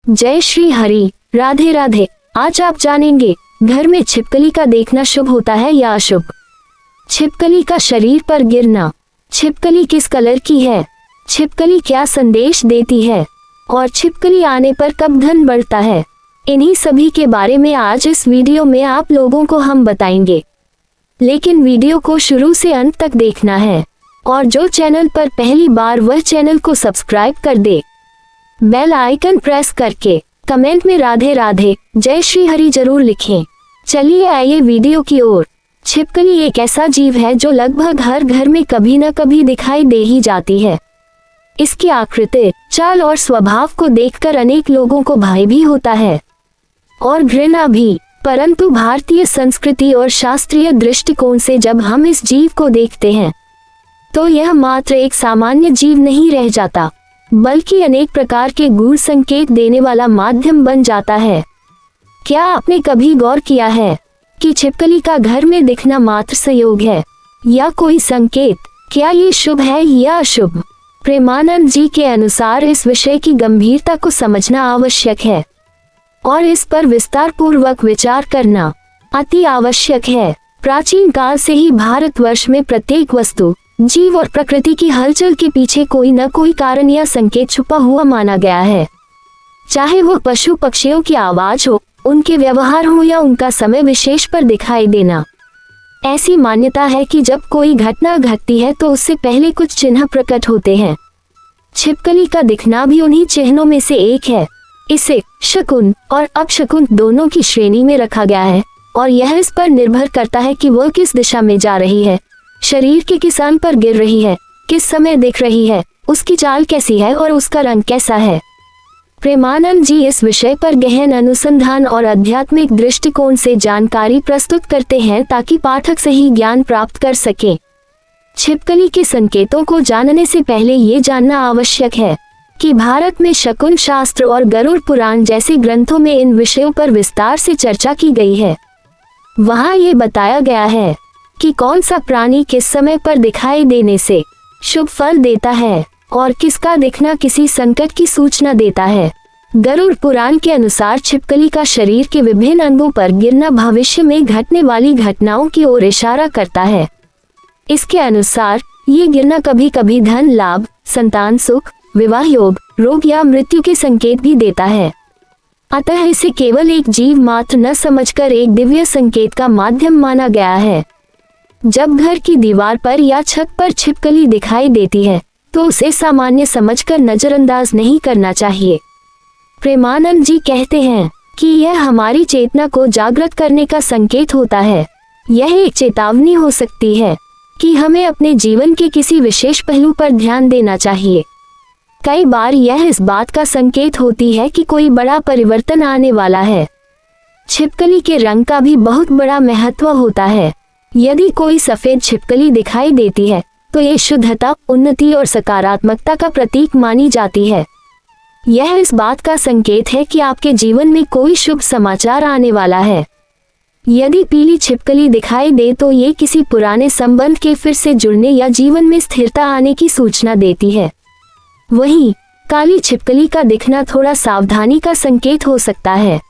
जय श्री हरि। राधे राधे। आज आप जानेंगे घर में छिपकली का देखना शुभ होता है या अशुभ। छिपकली का शरीर पर गिरना। छिपकली किस कलर की है? छिपकली क्या संदेश देती है और छिपकली आने पर कब धन बढ़ता है? इन्हीं सभी के बारे में आज इस वीडियो में आप लोगों को हम बताएंगे, लेकिन वीडियो को शुरू से अंत तक देखना है और जो चैनल पर पहली बार वह चैनल को सब्सक्राइब कर दे, बेल आइकन प्रेस करके कमेंट में राधे राधे जय श्री हरि जरूर लिखें। चलिए आइए वीडियो की ओर। छिपकली एक ऐसा जीव है जो लगभग हर घर में कभी न कभी दिखाई दे ही जाती है। इसकी आकृति, चाल और स्वभाव को देखकर अनेक लोगों को भय भी होता है और घृणा भी, परंतु भारतीय संस्कृति और शास्त्रीय दृष्टिकोण से जब हम इस जीव को देखते हैं तो यह मात्र एक सामान्य जीव नहीं रह जाता, बल्कि अनेक प्रकार के गूढ़ संकेत देने वाला माध्यम बन जाता है। क्या आपने कभी गौर किया है कि छिपकली का घर में दिखना मात्र संयोग है या कोई संकेत? क्या ये शुभ है या अशुभ? प्रेमानंद जी के अनुसार इस विषय की गंभीरता को समझना आवश्यक है और इस पर विस्तार पूर्वक विचार करना अति आवश्यक है। प्राचीन काल से ही भारतवर्ष में प्रत्येक वस्तु, जीव और प्रकृति की हलचल के पीछे कोई न कोई कारण या संकेत छुपा हुआ माना गया है। चाहे वो पशु पक्षियों की आवाज हो, उनके व्यवहार हो या उनका समय विशेष पर दिखाई देना। ऐसी मान्यता है कि जब कोई घटना घटती है तो उससे पहले कुछ चिन्ह प्रकट होते हैं। छिपकली का दिखना भी उन्हीं चिन्हों में से एक है। इसे शकुन और अपशकुन दोनों की श्रेणी में रखा गया है और यह इस पर निर्भर करता है कि वह किस दिशा में जा रही है, शरीर के किस अंग पर गिर रही है, किस समय दिख रही है, उसकी चाल कैसी है और उसका रंग कैसा है। प्रेमानंद जी इस विषय पर गहन अनुसंधान और आध्यात्मिक दृष्टिकोण से जानकारी प्रस्तुत करते हैं ताकि पाठक सही ज्ञान प्राप्त कर सके। छिपकली के संकेतों को जानने से पहले ये जानना आवश्यक है कि भारत में शकुन शास्त्र और गरुड़ पुराण जैसे ग्रंथों में इन विषयों पर विस्तार से चर्चा की गई है। वहाँ ये बताया गया है कि कौन सा प्राणी किस समय पर दिखाई देने से शुभ फल देता है और किसका दिखना किसी संकट की सूचना देता है। गरुड़ पुराण के अनुसार छिपकली का शरीर के विभिन्न अंगों पर गिरना भविष्य में घटने वाली घटनाओं की ओर इशारा करता है। इसके अनुसार ये गिरना कभी कभी धन लाभ, संतान सुख, विवाह योग, रोग या मृत्यु के संकेत भी देता है। अतः इसे केवल एक जीव मात्र न समझकर एक दिव्य संकेत का माध्यम माना गया है। जब घर की दीवार पर या छत पर छिपकली दिखाई देती है तो उसे सामान्य समझकर नजरअंदाज नहीं करना चाहिए। प्रेमानंद जी कहते हैं कि यह हमारी चेतना को जागृत करने का संकेत होता है। यह एक चेतावनी हो सकती है कि हमें अपने जीवन के किसी विशेष पहलू पर ध्यान देना चाहिए। कई बार यह इस बात का संकेत होती है कि कोई बड़ा परिवर्तन आने वाला है। छिपकली के रंग का भी बहुत बड़ा महत्व होता है। यदि कोई सफेद छिपकली दिखाई देती है तो ये शुद्धता, उन्नति और सकारात्मकता का प्रतीक मानी जाती है। यह इस बात का संकेत है कि आपके जीवन में कोई शुभ समाचार आने वाला है। यदि पीली छिपकली दिखाई दे तो ये किसी पुराने संबंध के फिर से जुड़ने या जीवन में स्थिरता आने की सूचना देती है। वहीं काली छिपकली का दिखना थोड़ा सावधानी का संकेत हो सकता है।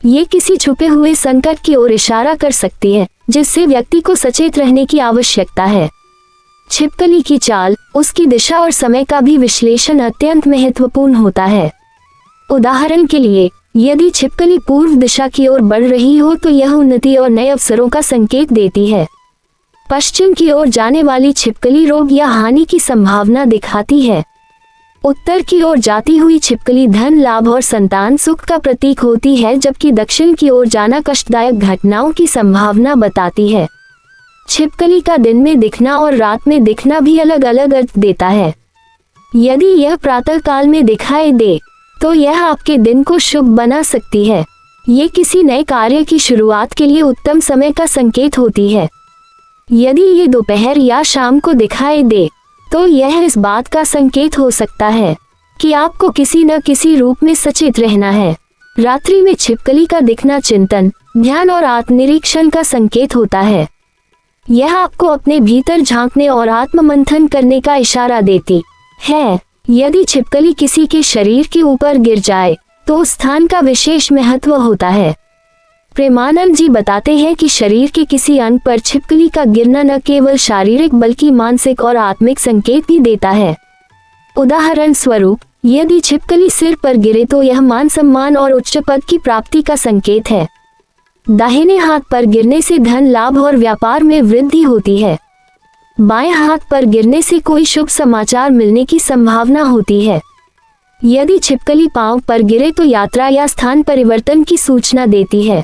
ये किसी छुपे हुए संकट की ओर इशारा कर सकती है, जिससे व्यक्ति को सचेत रहने की आवश्यकता है। छिपकली की चाल, उसकी दिशा और समय का भी विश्लेषण अत्यंत महत्वपूर्ण होता है। उदाहरण के लिए, यदि छिपकली पूर्व दिशा की ओर बढ़ रही हो तो यह उन्नति और नए अवसरों का संकेत देती है। पश्चिम की ओर जाने वाली छिपकली रोग या हानि की संभावना दिखाती है। उत्तर की ओर जाती हुई छिपकली धन लाभ और संतान सुख का प्रतीक होती है, जबकि दक्षिण की ओर जाना कष्टदायक घटनाओं की संभावना बताती है। छिपकली का दिन में दिखना और रात में दिखना भी अलग अलग अर्थ देता है। यदि यह प्रातः काल में दिखाई दे तो यह आपके दिन को शुभ बना सकती है। ये किसी नए कार्य की शुरुआत के लिए उत्तम समय का संकेत होती है। यदि ये दोपहर या शाम को दिखाई दे तो यह इस बात का संकेत हो सकता है कि आपको किसी न किसी रूप में सचेत रहना है। रात्रि में छिपकली का दिखना चिंतन, ध्यान और आत्मनिरीक्षण का संकेत होता है। यह आपको अपने भीतर झांकने और आत्ममंथन करने का इशारा देती है। यदि छिपकली किसी के शरीर के ऊपर गिर जाए तो उस स्थान का विशेष महत्व होता है। प्रेमानंद जी बताते हैं कि शरीर के किसी अंग पर छिपकली का गिरना न केवल शारीरिक बल्कि मानसिक और आत्मिक संकेत भी देता है। उदाहरण स्वरूप, यदि छिपकली सिर पर गिरे तो यह मान सम्मान और उच्च पद की प्राप्ति का संकेत है। दाहिने हाथ पर गिरने से धन लाभ और व्यापार में वृद्धि होती है। बाएं हाथ पर गिरने से कोई शुभ समाचार मिलने की संभावना होती है। यदि छिपकली पांव पर गिरे तो यात्रा या स्थान परिवर्तन की सूचना देती है।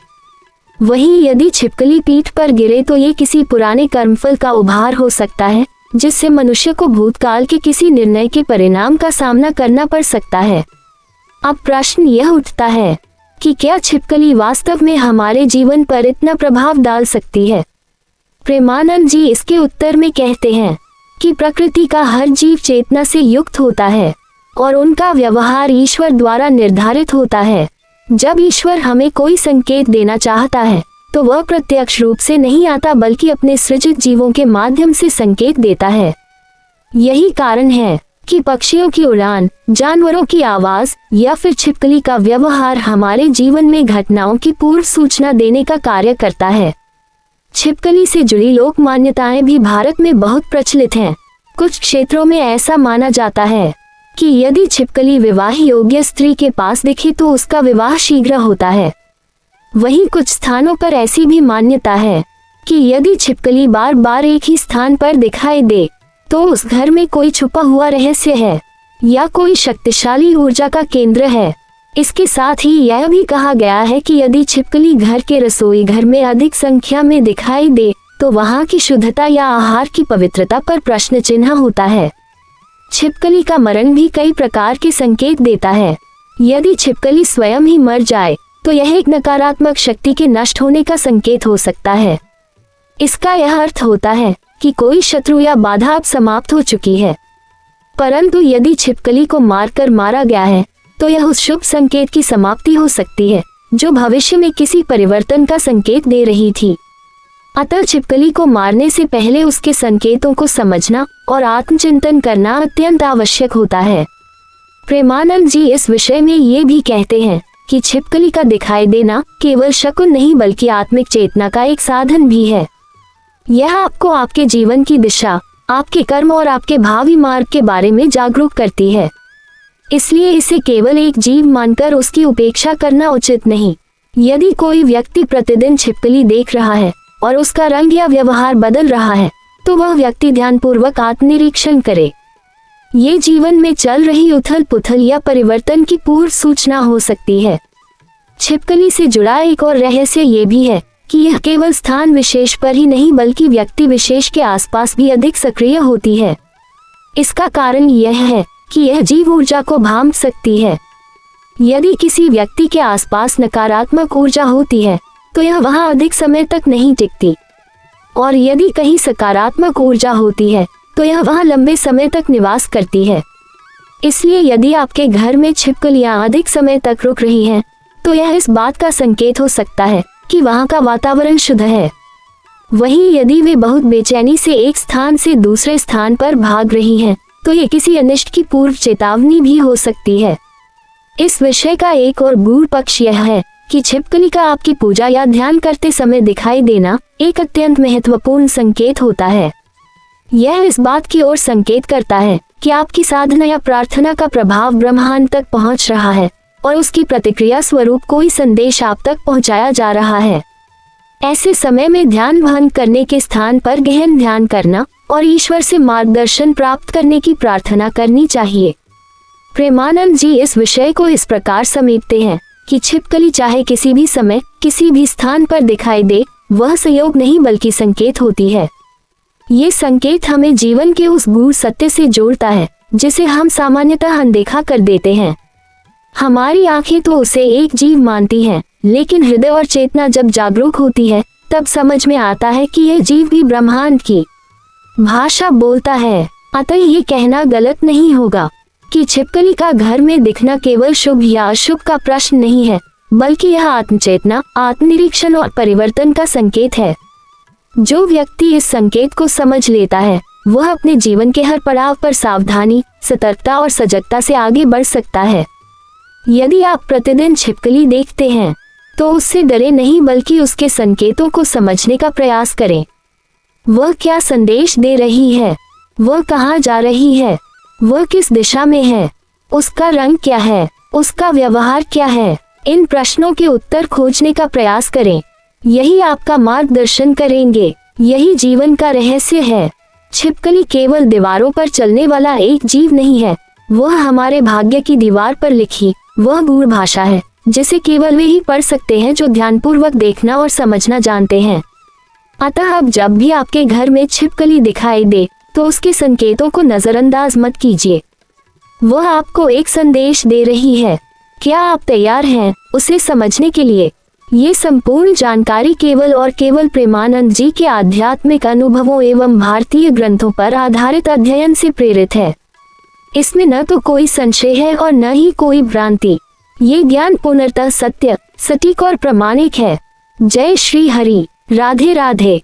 वहीं यदि छिपकली पीठ पर गिरे तो ये किसी पुराने कर्मफल का उभार हो सकता है, जिससे मनुष्य को भूतकाल के किसी निर्णय के परिणाम का सामना करना पड़ सकता है। अब प्रश्न यह उठता है कि क्या छिपकली वास्तव में हमारे जीवन पर इतना प्रभाव डाल सकती है? प्रेमानंद जी इसके उत्तर में कहते हैं कि प्रकृति का हर जीव चेतना से युक्त होता है और उनका व्यवहार ईश्वर द्वारा निर्धारित होता है। जब ईश्वर हमें कोई संकेत देना चाहता है तो वह प्रत्यक्ष रूप से नहीं आता बल्कि अपने सृजित जीवों के माध्यम से संकेत देता है। यही कारण है कि पक्षियों की उड़ान, जानवरों की आवाज या फिर छिपकली का व्यवहार हमारे जीवन में घटनाओं की पूर्व सूचना देने का कार्य करता है। छिपकली से जुड़ी लोक मान्यताएं भी भारत में बहुत प्रचलित हैं। कुछ क्षेत्रों में ऐसा माना जाता है कि यदि छिपकली विवाह योग्य स्त्री के पास दिखे तो उसका विवाह शीघ्र होता है। वहीं कुछ स्थानों पर ऐसी भी मान्यता है कि यदि छिपकली बार बार एक ही स्थान पर दिखाई दे तो उस घर में कोई छुपा हुआ रहस्य है या कोई शक्तिशाली ऊर्जा का केंद्र है। इसके साथ ही यह भी कहा गया है कि यदि छिपकली घर के रसोई घर में अधिक संख्या में दिखाई दे तो वहां की शुद्धता या आहार की पवित्रता पर प्रश्न चिन्ह होता है। छिपकली का मरण भी कई प्रकार के संकेत देता है। यदि छिपकली स्वयं ही मर जाए तो यह एक नकारात्मक शक्ति के नष्ट होने का संकेत हो सकता है। इसका यह अर्थ होता है कि कोई शत्रु या बाधा अब समाप्त हो चुकी है। परंतु यदि छिपकली को मारकर मारा गया है तो यह उस शुभ संकेत की समाप्ति हो सकती है जो भविष्य में किसी परिवर्तन का संकेत दे रही थी। अतः छिपकली को मारने से पहले उसके संकेतों को समझना और आत्मचिंतन करना अत्यंत आवश्यक होता है। प्रेमानंद जी इस विषय में ये भी कहते हैं कि छिपकली का दिखाई देना केवल शकुन नहीं बल्कि आत्मिक चेतना का एक साधन भी है। यह आपको आपके जीवन की दिशा, आपके कर्म और आपके भावी मार्ग के बारे में जागरूक करती है। इसलिए इसे केवल एक जीव मानकर उसकी उपेक्षा करना उचित नहीं। यदि कोई व्यक्ति प्रतिदिन छिपकली देख रहा है और उसका रंग या व्यवहार बदल रहा है तो वह व्यक्ति ध्यानपूर्वक आत्मनिरीक्षण करे। ये जीवन में चल रही उथल पुथल या परिवर्तन की पूर्व सूचना हो सकती है। छिपकली से जुड़ा एक और रहस्य ये भी है कि यह केवल स्थान विशेष पर ही नहीं बल्कि व्यक्ति विशेष के आसपास भी अधिक सक्रिय होती है। इसका कारण यह है कि यह जीव ऊर्जा को भांप सकती है। यदि किसी व्यक्ति के आसपास नकारात्मक ऊर्जा होती है तो यह वहां अधिक समय तक नहीं टिकती, और यदि कहीं सकारात्मक ऊर्जा होती है तो यह वहां लंबे समय तक निवास करती है। इसलिए यदि आपके घर में छिपकलियां अधिक समय तक रुक रही हैं, तो यह इस बात का संकेत हो सकता है कि वहां का वातावरण शुद्ध है। वहीं यदि वे बहुत बेचैनी से एक स्थान से दूसरे स्थान पर भाग रही हैं, तो ये किसी अनिष्ट की पूर्व चेतावनी भी हो सकती है। इस विषय का एक और गूढ़ पक्ष यह है कि छिपकली का आपकी पूजा या ध्यान करते समय दिखाई देना एक अत्यंत महत्वपूर्ण संकेत होता है। यह इस बात की ओर संकेत करता है कि आपकी साधना या प्रार्थना का प्रभाव ब्रह्मांड तक पहुंच रहा है और उसकी प्रतिक्रिया स्वरूप कोई संदेश आप तक पहुंचाया जा रहा है। ऐसे समय में ध्यान भंग करने के स्थान पर गहन ध्यान करना और ईश्वर से मार्गदर्शन प्राप्त करने की प्रार्थना करनी चाहिए। प्रेमानंद जी इस विषय को इस प्रकार समेटते हैं कि छिपकली चाहे किसी भी समय किसी भी स्थान पर दिखाई दे, वह संयोग नहीं बल्कि संकेत होती है। ये संकेत हमें जीवन के उस गूढ़ सत्य से जोड़ता है जिसे हम सामान्यतः अनदेखा कर देते हैं। हमारी आंखें तो उसे एक जीव मानती हैं, लेकिन हृदय और चेतना जब जागरूक होती है तब समझ में आता है कि यह जीव भी ब्रह्मांड की भाषा बोलता है। अतः ये कहना गलत नहीं होगा कि छिपकली का घर में दिखना केवल शुभ या अशुभ का प्रश्न नहीं है, बल्कि यह आत्मचेतना, आत्मनिरीक्षण और परिवर्तन का संकेत है। जो व्यक्ति इस संकेत को समझ लेता है वह अपने जीवन के हर पड़ाव पर सावधानी, सतर्कता और सजगता से आगे बढ़ सकता है। यदि आप प्रतिदिन छिपकली देखते हैं तो उससे डरे नहीं बल्कि उसके संकेतों को समझने का प्रयास करें। वह क्या संदेश दे रही है, वह कहाँ जा रही है, वह किस दिशा में है, उसका रंग क्या है, उसका व्यवहार क्या है। इन प्रश्नों के उत्तर खोजने का प्रयास करें। यही आपका मार्गदर्शन करेंगे। यही जीवन का रहस्य है। छिपकली केवल दीवारों पर चलने वाला एक जीव नहीं है, वह हमारे भाग्य की दीवार पर लिखी वह गूढ़ भाषा है जिसे केवल वे ही पढ़ सकते हैं जो ध्यानपूर्वक देखना और समझना जानते हैं। अतः अब जब भी आपके घर में छिपकली दिखाई दे तो उसके संकेतों को नजरअंदाज मत कीजिए। वह आपको एक संदेश दे रही है। क्या आप तैयार हैं उसे समझने के लिए? ये संपूर्ण जानकारी केवल और केवल प्रेमानंद जी के आध्यात्मिक अनुभवों एवं भारतीय ग्रंथों पर आधारित अध्ययन से प्रेरित है। इसमें न तो कोई संशय है और न ही कोई भ्रांति। ये ज्ञान पूर्णतः सत्य, सटीक और प्रामाणिक है। जय श्री हरि। राधे राधे।